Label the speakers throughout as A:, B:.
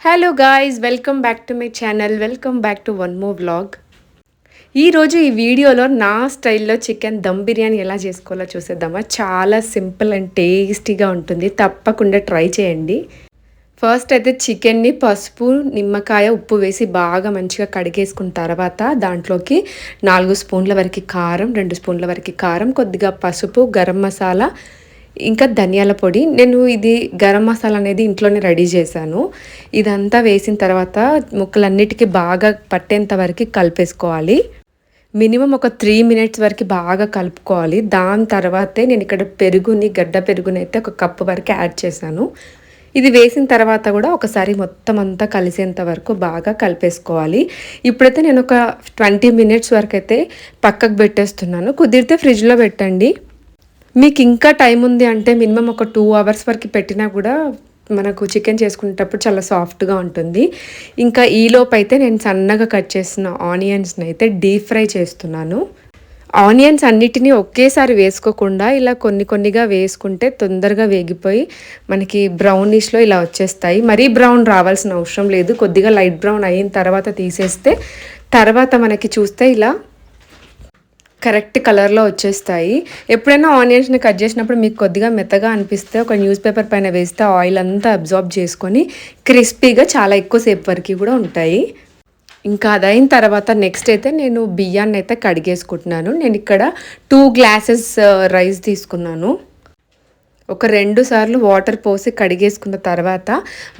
A: Hello guys, welcome back to my channel. Welcome back to one more vlog. ఈరోజు ఈ వీడియోలో నా స్టైల్లో చికెన్ దమ్ బిర్యానీ ఎలా చేసుకోవాలో చూసేద్దామా. చాలా సింపుల్ అండ్ టేస్టీగా ఉంటుంది. తప్పకుండా ట్రై చేయండి. ఫస్ట్ అయితే చికెన్ని పసుపు, నిమ్మకాయ, ఉప్పు వేసి బాగా మంచిగా కడిగేసుకున్న తర్వాత దాంట్లోకి 4 స్పూన్ల వరకు కారం, 2 స్పూన్ల వరకు కారం, కొద్దిగా పసుపు, గరం మసాలా, ఇంకా ధనియాల పొడి. నేను ఇది గరం మసాలా అనేది ఇంట్లోనే రెడీ చేశాను. ఇదంతా వేసిన తర్వాత ముక్కలన్నిటికీ బాగా పట్టేంత వరకు కలిపేసుకోవాలి. మినిమం ఒక 3 మినిట్స్ వరకు బాగా కలుపుకోవాలి. దాని తర్వాతే నేను ఇక్కడ గడ్డ పెరుగుని అయితే ఒక కప్పు వరకు యాడ్ చేశాను. ఇది వేసిన తర్వాత కూడా ఒకసారి మొత్తం అంతా కలిసేంత వరకు బాగా కలిపేసుకోవాలి. ఇప్పుడైతే నేను ఒక 20 మినిట్స్ వరకు అయితే పక్కకు పెట్టేస్తున్నాను. కుదిరితే ఫ్రిడ్జ్లో పెట్టండి. మీకు ఇంకా టైం ఉంది అంటే మినిమం ఒక 2 అవర్స్ వరకు పెట్టినా కూడా మనకు చికెన్ చేసుకునేటప్పుడు చాలా సాఫ్ట్గా ఉంటుంది. ఇంకా ఈలోపు అయితే నేను సన్నగా కట్ చేసిన ఆనియన్స్ని అయితే డీప్ ఫ్రై చేస్తున్నాను. ఆనియన్స్ అన్నిటినీ ఒకేసారి వేసుకోకుండా ఇలా కొన్ని కొన్నిగా వేసుకుంటే తొందరగా వేగిపోయి మనకి బ్రౌనిష్లో ఇలా వచ్చేస్తాయి. మరీ బ్రౌన్ రావాల్సిన అవసరం లేదు. కొద్దిగా లైట్ బ్రౌన్ అయిన తర్వాత తీసేస్తే తర్వాత మనకి చూస్తే ఇలా కరెక్ట్ కలర్లో వచ్చేస్తాయి. ఎప్పుడైనా ఆనియన్స్ని కట్ చేసినప్పుడు మీకు కొద్దిగా మెత్తగా అనిపిస్తే ఒక న్యూస్ పేపర్ పైన వేస్తే ఆయిల్ అంతా అబ్జార్బ్ చేసుకొని క్రిస్పీగా చాలా ఎక్కువసేపు వరకు కూడా ఉంటాయి. ఇంకా అదైన తర్వాత నెక్స్ట్ అయితే నేను బియ్యాన్ని అయితే కడిగేసుకుంటున్నాను. నేను ఇక్కడ 2 గ్లాసెస్ రైస్ తీసుకున్నాను. ఒక 2 సార్లు వాటర్ పోసి కడిగేసుకున్న తర్వాత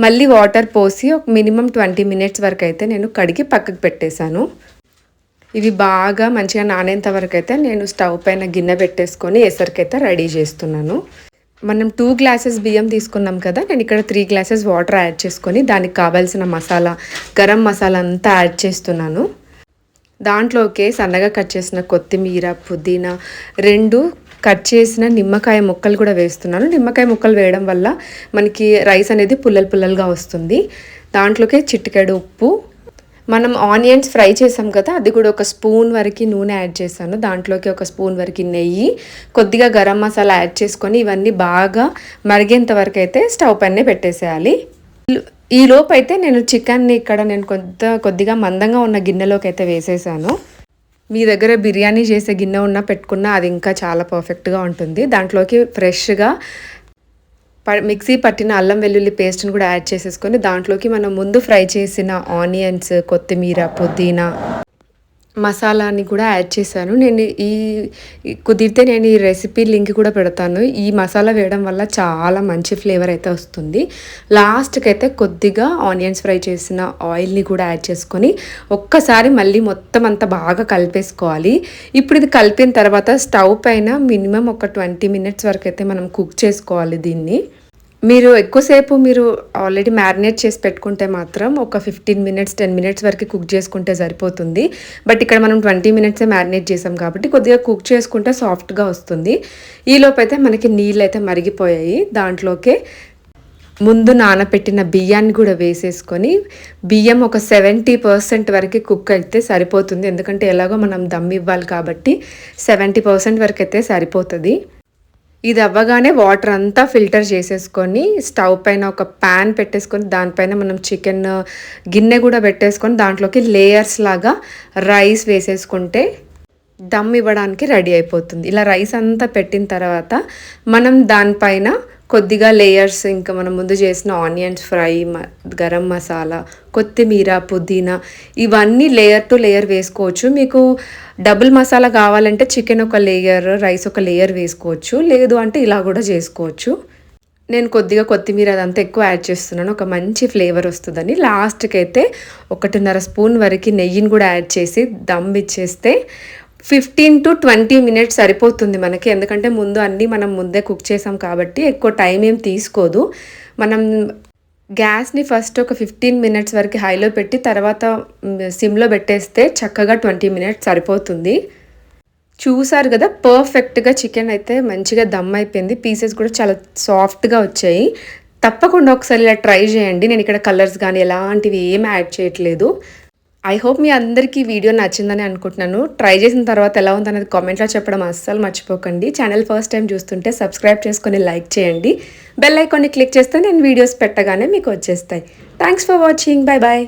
A: మళ్ళీ వాటర్ పోసి ఒక మినిమం 20 మినిట్స్ వరకు అయితే నేను కడిగి పక్కకు పెట్టేశాను. ఇవి బాగా మంచిగా నానేంత వరకు అయితే నేను స్టవ్ పైన గిన్నె పెట్టేసుకొని ఎసరికైతే రెడీ చేస్తున్నాను. మనం 2 గ్లాసెస్ బియ్యం తీసుకున్నాం కదా, నేను ఇక్కడ 3 గ్లాసెస్ వాటర్ యాడ్ చేసుకొని దానికి కావాల్సిన మసాలా, గరం మసాలా అంతా యాడ్ చేస్తున్నాను. దాంట్లోకి సన్నగా కట్ చేసిన కొత్తిమీర, పుదీనా, 2 కట్ చేసిన నిమ్మకాయ ముక్కలు కూడా వేస్తున్నాను. నిమ్మకాయ ముక్కలు వేయడం వల్ల మనకి రైస్ అనేది పుల్లలు పుల్లలుగా వస్తుంది. దాంట్లోకి చిటికెడు ఉప్పు, మనం ఆనియన్స్ ఫ్రై చేసాం కదా, అది కూడా ఒక స్పూన్ వరకు నూనె యాడ్ చేశాను. దాంట్లోకి ఒక స్పూన్ వరకు నెయ్యి, కొద్దిగా గరం మసాలా యాడ్ చేసుకొని ఇవన్నీ బాగా మరిగేంత వరకు అయితే స్టవ్ పైనే పెట్టేసేయాలి. ఈ లోపు అయితే నేను చికెన్ని ఇక్కడ నేను కొద్దిగా మందంగా ఉన్న గిన్నెలోకి అయితే వేసేసాను. మీ దగ్గర బిర్యానీ చేసే గిన్నె ఉన్నా పెట్టుకున్నా అది ఇంకా చాలా పర్ఫెక్ట్గా ఉంటుంది. దాంట్లోకి ఫ్రెష్గా మిక్సీ పట్టిన అల్లం వెల్లుల్లి పేస్ట్ని కూడా యాడ్ చేసేసుకొని దాంట్లోకి మనం ముందు ఫ్రై చేసిన ఆనియన్స్, కొత్తిమీర, పుదీనా మసాలాని కూడా యాడ్ చేశాను. నేను కుదిరితే నేను ఈ రెసిపీ లింక్ కూడా పెడతాను. ఈ మసాలా వేయడం వల్ల చాలా మంచి ఫ్లేవర్ అయితే వస్తుంది. లాస్ట్కి అయితే కొద్దిగా ఆనియన్స్ ఫ్రై చేసిన ఆయిల్ని కూడా యాడ్ చేసుకొని ఒక్కసారి మళ్ళీ మొత్తం అంతా బాగా కలిపేసుకోవాలి. ఇప్పుడు ఇది కలిపిన తర్వాత స్టవ్ పైన మినిమం ఒక 20 మినిట్స్ వరకు అయితే మనం కుక్ చేసుకోవాలి దీన్ని. మీరు ఎక్కువసేపు ఆల్రెడీ మ్యారినేట్ చేసి పెట్టుకుంటే మాత్రం ఒక 15 మినిట్స్ 10 మినిట్స్ వరకు కుక్ చేసుకుంటే సరిపోతుంది. బట్ ఇక్కడ మనం 20 మినిట్సే మ్యారినేట్ చేసాం కాబట్టి కొద్దిగా కుక్ చేసుకుంటే సాఫ్ట్గా వస్తుంది. ఈలోపు అయితే మనకి నీళ్ళు అయితే మరిగిపోయాయి. దాంట్లోకే ముందు నానబెట్టిన బియ్యాన్ని కూడా వేసేసుకొని బియ్యం ఒక 70% వరకు కుక్ అయితే సరిపోతుంది. ఎందుకంటే ఎలాగో మనం దమ్ ఇవ్వాలి కాబట్టి 70% వరకు అయితే సరిపోతుంది. ఇది అవ్వగానే వాటర్ అంతా ఫిల్టర్ చేసేసుకొని స్టవ్ పైన ఒక ప్యాన్ పెట్టేసుకొని దానిపైన మనం చికెన్ గిన్నె కూడా పెట్టేసుకొని దాంట్లోకి లేయర్స్ లాగా రైస్ వేసేసుకుంటే దమ్ ఇవ్వడానికి రెడీ అయిపోతుంది. ఇలా రైస్ అంతా పెట్టిన తర్వాత మనం దానిపైన కొద్దిగా లేయర్స్ ఇంకా మనం ముందు చేసిన ఆనియన్స్ ఫ్రై, గరం మసాలా, కొత్తిమీర, పుదీనా ఇవన్నీ లేయర్ టు లేయర్ వేసుకోవచ్చు. మీకు డబుల్ మసాలా కావాలంటే చికెన్ ఒక లేయర్, రైస్ ఒక లేయర్ వేసుకోవచ్చు. లేదు అంటే ఇలా కూడా చేసుకోవచ్చు. నేను కొద్దిగా కొత్తిమీర అదంతా ఎక్కువ యాడ్ చేస్తున్నాను, ఒక మంచి ఫ్లేవర్ వస్తుందని. లాస్ట్కి అయితే 1.5 స్పూన్ వరకు నెయ్యిని కూడా యాడ్ చేసి దమ్ ఇచ్చేస్తే 15 to 20 మినిట్స్ సరిపోతుంది మనకి. ఎందుకంటే ముందు అన్నీ మనం ముందే కుక్ చేసాం కాబట్టి ఎక్కువ టైం ఏం తీసుకోదు. మనం గ్యాస్ని ఫస్ట్ ఒక 15 మినిట్స్ వరకు హైలో పెట్టి తర్వాత సిమ్లో పెట్టేస్తే చక్కగా 20 మినిట్స్ సరిపోతుంది. చూసారు కదా, పర్ఫెక్ట్గా చికెన్ అయితే మంచిగా దమ్ అయిపోయింది. పీసెస్ కూడా చాలా సాఫ్ట్గా వచ్చాయి. తప్పకుండా ఒకసారి ఇలా ట్రై చేయండి. నేను ఇక్కడ కలర్స్ కానీ ఎలాంటివి ఏం యాడ్ చేయట్లేదు. ఐ హోప్ మీ అందరికీ ఈ వీడియో నచ్చిందని అనుకుంటున్నాను. ట్రై చేసిన తర్వాత ఎలా ఉందనేది కామెంట్లో చెప్పడం అస్సలు మర్చిపోకండి. ఛానల్ ఫస్ట్ టైం చూస్తుంటే సబ్స్క్రైబ్ చేసుకొని లైక్ చేయండి. బెల్ ఐకాన్ని క్లిక్ చేస్తే నేను వీడియోస్ పెట్టగానే మీకు వచ్చేస్తాయి. Thanks for watching. Bye bye.